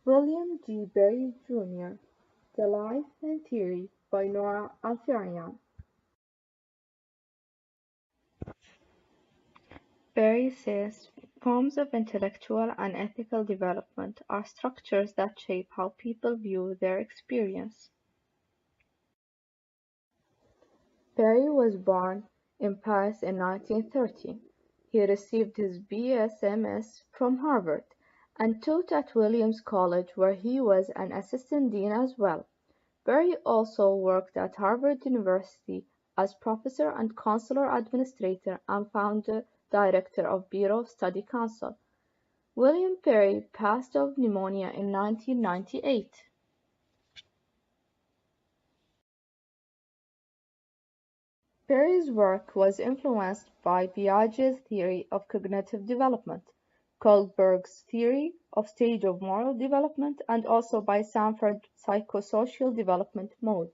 William G. Berry, Jr. The Life and Theory by Nora Alferian. Berry says forms of intellectual and ethical development are structures that shape how people view their experience. Berry was born in Paris in 1930. He received his B.S.M.S. from Harvard and taught at Williams College, where he was an assistant dean as well. Berry also worked at Harvard University as professor and consular administrator and founder director of Bureau of Study Council. William Berry passed of pneumonia in 1998. Berry's work was influenced by Piaget's theory of cognitive development, Kohlberg's theory of stage of moral development, and also by Sanford's psychosocial development mode.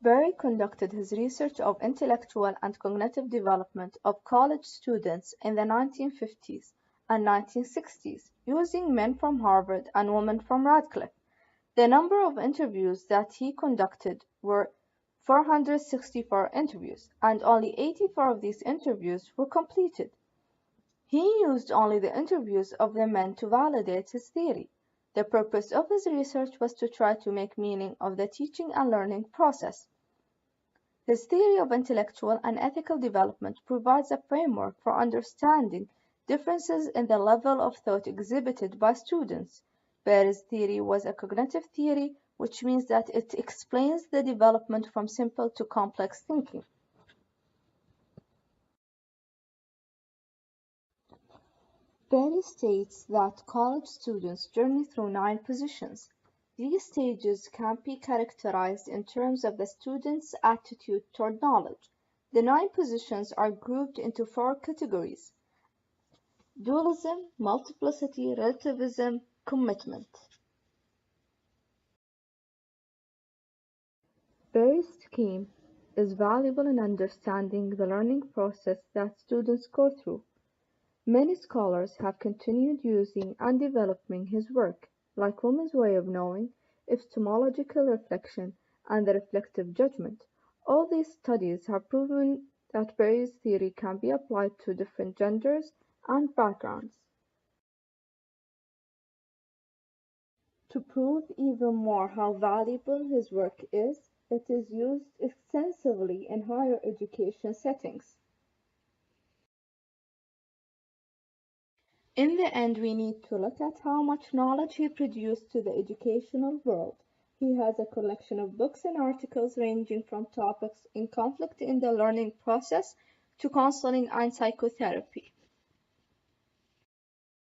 Berry conducted his research of intellectual and cognitive development of college students in the 1950s and 1960s, using men from Harvard and women from Radcliffe. The number of interviews that he conducted were 464 interviews, and only 84 of these interviews were completed. He used only the interviews of the men to validate his theory. The purpose of his research was to try to make meaning of the teaching and learning process. His theory of intellectual and ethical development provides a framework for understanding differences in the level of thought exhibited by students. Berry's theory was a cognitive theory, which means that it explains the development from simple to complex thinking. Berry states that college students journey through 9 positions. These stages can be characterized in terms of the student's attitude toward knowledge. The 9 positions are grouped into 4 categories: dualism, multiplicity, relativism, commitment. Berry's scheme is valuable in understanding the learning process that students go through. Many scholars have continued using and developing his work, like Woman's Way of Knowing, epistemological reflection, and the reflective judgment. All these studies have proven that Berry's theory can be applied to different genders and backgrounds. To prove even more how valuable his work is, it is used extensively in higher education settings. In the end, we need to look at how much knowledge he produced to the educational world. He has a collection of books and articles ranging from topics in conflict in the learning process to counseling and psychotherapy.